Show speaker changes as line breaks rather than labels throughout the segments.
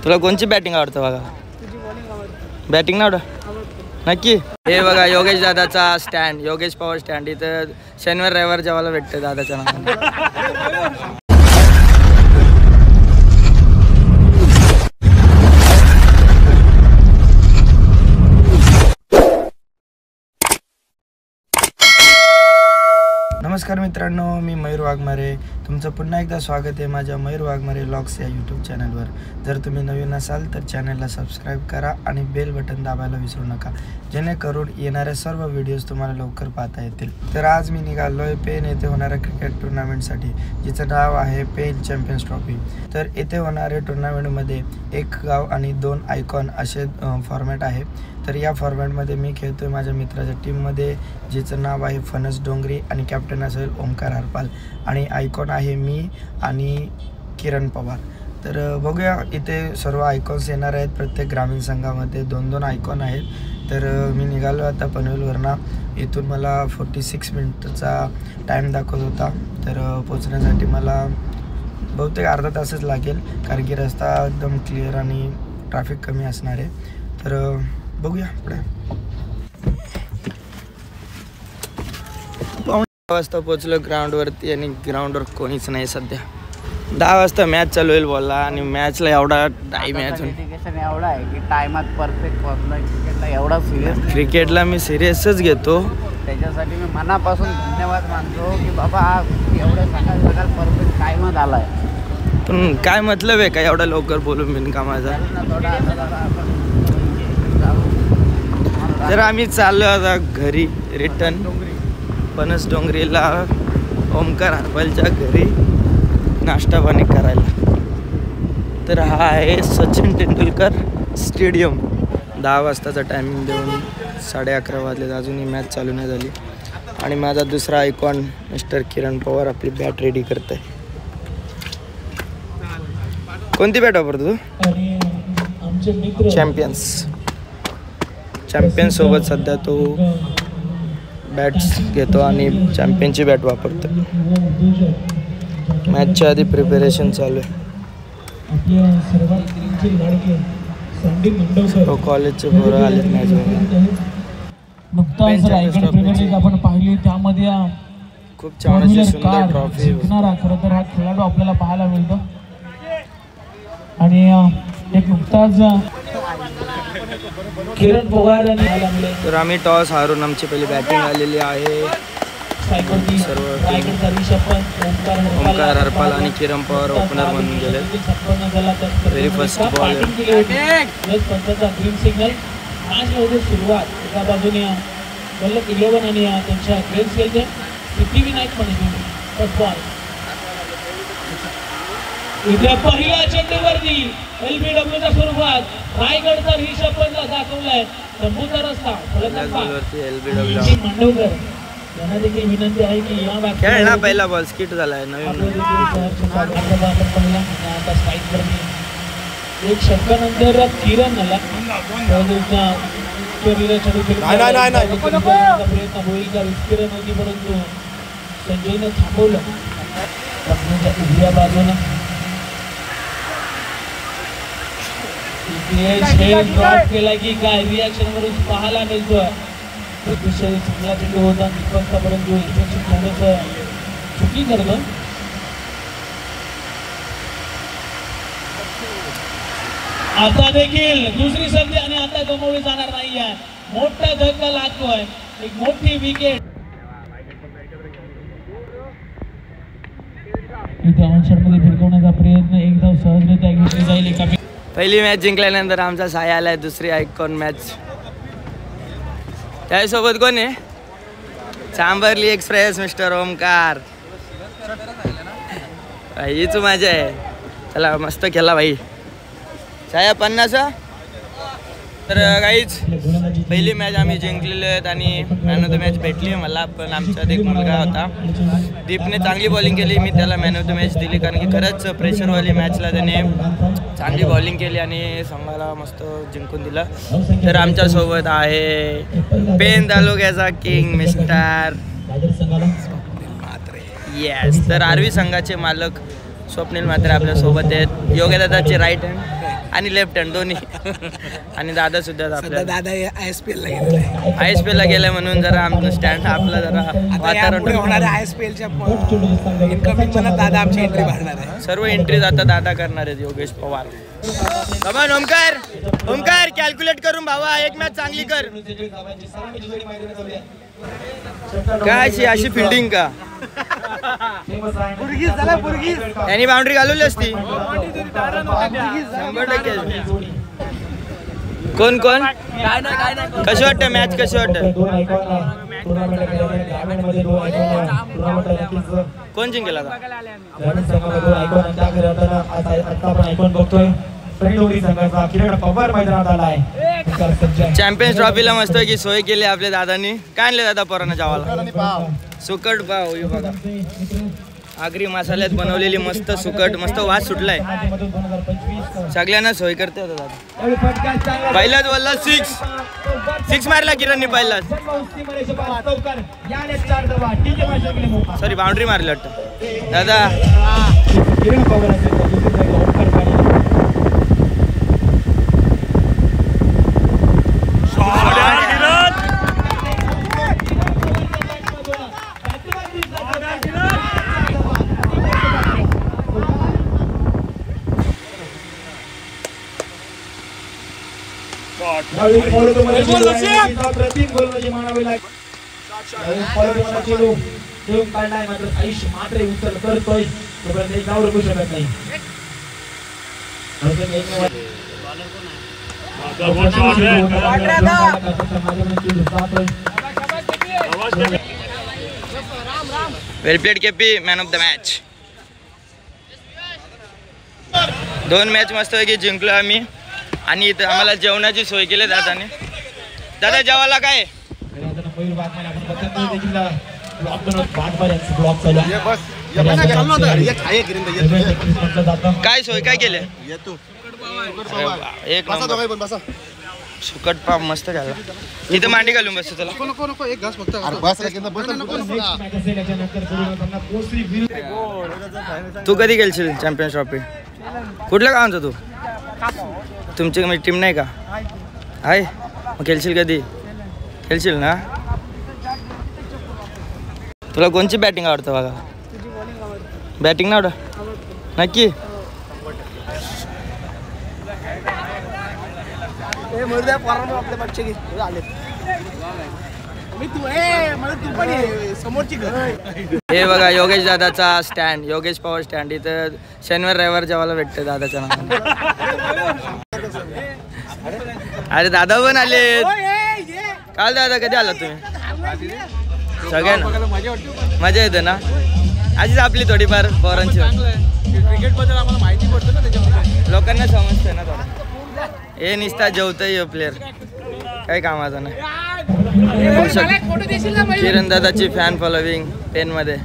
तुला कोणची बॅटिंग आवडतं बघा? बॅटिंग ना नक्की. हे बघा योगेश दादाचा स्टँड, योगेश पॉवर स्टँड. इथं शनिवार रविवार जेवायला भेटते दादाच्या नावाने. नमस्कार मित्रांनो, मी मयूर वाघमारे. तुमचं पुन्हा एकदा स्वागत आहे माझ्या मयूर वाघमारे व्लॉग्स या यूट्यूब चॅनलवर. जर तुम्ही नवीन असाल तर चॅनलला सबस्क्राईब करा आणि बेल बटन दाबायला विसरू नका, जेणेकरून येणाऱ्या सर्व व्हिडिओज तुम्हाला लवकर पाहता येतील. तर आज मी निघालो आहे पेन येथे होणाऱ्या क्रिकेट टुर्नामेंटसाठी, जिचं नाव आहे पेन चॅम्पियन्स ट्रॉफी. तर येथे होणाऱ्या टुर्नामेंटमध्ये 1 गाव आणि 2 आयकॉन असे फॉर्मॅट आहे. तर या फॉर्मॅटमध्ये मी खेळतो आहे माझ्या मित्राच्या टीममध्ये, जिचं नाव आहे फणस डोंगरी आणि कॅप्टन असेल ओमकार हरपाल आणि आयकॉन आहे मी आणि किरण पवार. तर बघूया, इथे सर्व आयकॉन्स येणार आहेत. प्रत्येक ग्रामीण संघामध्ये 2-2 आयकॉन आहेत. तर मी निघालो आता पनवेलवरनं. इथून मला 46 मिनिटचा टाईम दाखवत होता. तर पोचण्यासाठी मला बहुतेक अर्धा तासच लागेल, कारण की रस्ता एकदम क्लिअर आणि ट्रॅफिक कमी असणार आहे. तर बघूया पुढे. 9 वाजता पोचलो ग्राउंडवरती आणि ग्राउंडवर कोणीच नाही सध्या. 10 वाजता मॅच चालू होईल बोलला आणि मॅचला एवढा टाईम आहे अजून.
एवढा आहे की टायमात परफेक्ट पोहोचला. क्रिकेटला एवढा सिरियस,
क्रिकेटला मी सिरियसच घेतो.
त्याच्यासाठी मी मनापासून धन्यवाद मानतो की बाबा एवढ्या सकाळ परफेक्ट टायमात आलाय.
पण काय मतलब आहे का एवढा लवकर बोलून बिनकामाचा? तर आम्ही चाललो आता घरी रिटर्न, फणस डोंगरीला ओमकार हरपालच्या घरी नाश्ता पाणी करायला. तर हा आहे सचिन तेंडुलकर स्टेडियम. 10 वाजताचा टायमिंग देऊन 11:30 वाजले, अजूनही मॅच चालू नाही झाली. आणि माझा दुसरा आयकॉन मिस्टर किरण पवार आपली बॅट रेडी करत आहे. कोणती बॅट वापरतो तू? चॅम्पियन सोबत सध्या तो बॅट्स घेतो आणि चॅम्पियनची बॅट वापरतो. मॅचच्या आधी प्रिपरेशन चालू आहे. कॉलेजचे पोरं आलेत मॅच
आपण पाहिली, त्यामध्ये
खूप छान अशी सुंदर ट्रॉफी.
खरं तर हा खेळाडू आपल्याला पाहायला मिळतो. आणि एक नुकताच किरण पवार.
तर आम्ही टॉस हारून आमची पहिली बॅटिंग आलेली आहे. सर्व ओमकार हरपाल आणि किरण पवार ओपनर म्हणून गेले. Very first ball. Green signal. मॅचमध्ये सुरुवात एका बाजूने बल्लक 11 आणि त्यांच्या ग्रेन स्केलचे सिद्धिविनायक म्हणजे फर्स्ट बॉल. इथे पहिल्या चेंडूवरती LBWच्या स्वरूपात रायगडचा रिषभ पंतला दाखवलाय तंबूचा रस्ता. मांडवकर यांना देखील विनंती आहे की या खेळला पहिला बॉल स्किट झालाय नवीन.
एक षटकानंतर किरण आला. प्रयत्न होईल का विस्किरण होती, परंतु संजयनं थांबवलं. उजव्या बाजूनं ड्रॉप केला की काय रिॲक्शन वरून पाहायला मिळतोय. चांगला चेंडू होता परंतु थोडंसं चुकी करतो. आता देखील दुसरी संधी आणि आता गमावली जाणार नाही आहे. मोठा धक्का लागतोय, एक मोठी विकेट. इथे ऑनशॉटमध्ये फिरकवण्याचा प्रयत्न, एक धाव सहजरित्या घेतली जाईल.
पहिली मॅच जिंकल्यानंतर आमचा साया आलाय दुसरी आयकॉन मॅच. त्यासोबत कोण आहे? चांबर्ली एक्सप्रेस मिस्टर ओमकार. हीच मजा आहे. चला मस्त खेळला भाई. साया 50. तर गाईज पहिली मॅच आम्ही जिंकलेलो आहेत आणि मॅन ऑफ द मॅच भेटली मला. पण आमच्यात एक मुलगा होता दीपने, चांगली बॉलिंग केली. मी त्याला मॅन ऑफ द मॅच दिली, कारण की खरंच प्रेशरवाली मॅचला त्याने चांगली बॉलिंग केली आणि संघाला मस्त जिंकून दिलं. तर आमच्यासोबत आहे पेन तालुक्याचा किंग मिस्टर येस. तर आरवी संघाचे मालक स्वप्नील म्हात्रे आपल्यासोबत आहेत. योगदादाचे राईट हँड आणि लेफ्ट हँड दोन्ही. आणि दादा सुद्धा आपल्या
दादा ISPL ला गेलेला आहे.
ISPL ला गेल्या म्हणून जरा आमचं स्टँड आपला जरा वातावरण
होणाऱ्या ISPLच्या इनकमिंग मला दादा आमची एंट्री भरणार आहे.
सर्व एंट्रीज आता दादा करणार आहेत. योगेश पवार. कमान ओमकार कॅल्क्युलेट करून भावा एक मॅच चांगली कर. काय अशी फिल्डिंग का त्यांनी बाउंड्री घालवली असती 100%. कोण कशी वाटतं मॅच कशी वाटतं कोण जिंकेल आता चॅम्पियन्स ट्रॉफीला मस्त की सोय केली आपल्या दादांनी. काय आणले दादा पोरांना जेवायला सुकट पाव. बघा आगरी मसाल्यात बनवलेली मस्त सुकट मस्त वास सुटलाय. सगळ्यांना सोय करते दादा. पहिलाच वल्ला 6 मारला किरणनी पहिलाच. सॉरी बाउंड्री मारली वाटतं दादा. Well played KP man of the match. 2 match मस्त की जिंकलो आम्ही. आणि इथं आम्हाला जेवणाची सोय केली दादाने. दादा जेवायला काय काय सोय काय केले. एक सुकट पाव मस्त घाला. इथं मांडी घालून बसतो त्याला. तू कधी खेळशील चॅम्पियन्स ट्रॉफी कुठल्या गावांचा तू तुमची टीम नाही का आहे मग खेळशील कधी खेळशील ना. तुला कोणची बॅटिंग आवडतं बघा. बॅटिंग ना आवडतं नक्की. हे बघा योगेश दादाचा स्टँड योगेश पवार स्टँड. इथं शनिवार रविवार जेवायला भेटतं दादाच्या नावाने. अरे दादा पण आले काल. दादा कधी आला तुम्ही. सगळ्यांना मजा येते ना. आधीच आपली थोडीफार पोरांची क्रिकेट बद्दल आम्हाला माहिती पडतं ना त्याच्यामध्ये लोकांना समजतं ना थोडं. हे निसता जेवतंय प्लेअर काही कामाचं नाही. किरण दादाची फॅन फॉलोविंग पेनमध्ये.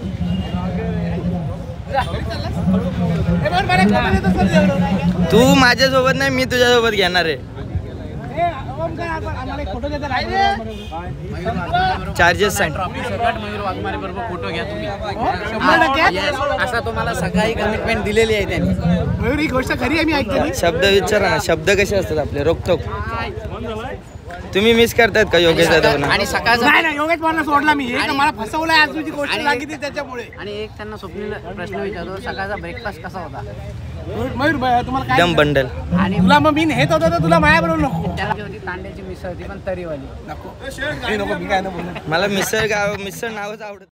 तू माझ्यासोबत नाही मी तुझ्यासोबत घेणार आहे. चार्जेस सांग.
फोटो घ्या तुम्ही. असा तुम्हाला सगळी कमिटमेंट दिलेली आहे त्यांनी.
ही गोष्ट खरी आहे. मी ऐकली.
शब्द विचारा ना. शब्द कसे असतात आपले रोखोक. तुम्ही मिस करतायत का योगेश दादा.
आणि सकाळचा
नाही योगेश पवारला सोडला मी. मला फसवलंय आज तुझी गोष्ट सांगितली त्याच्यामुळे.
आणि एक त्यांना स्वप्नील प्रश्न विचारतो सकाळचा ब्रेकफास्ट कसा होता.
मयूर तुम्हाला काय
दम बंडल.
आणि
तुला मग मी नेत होतो तर तुला माया बरोबर नको.
त्याला होती तांड्याची मिसळ होती पण तरीवाली
नको. नको मी काय ना बोलणार.
मला मिसळ नावच आवडत.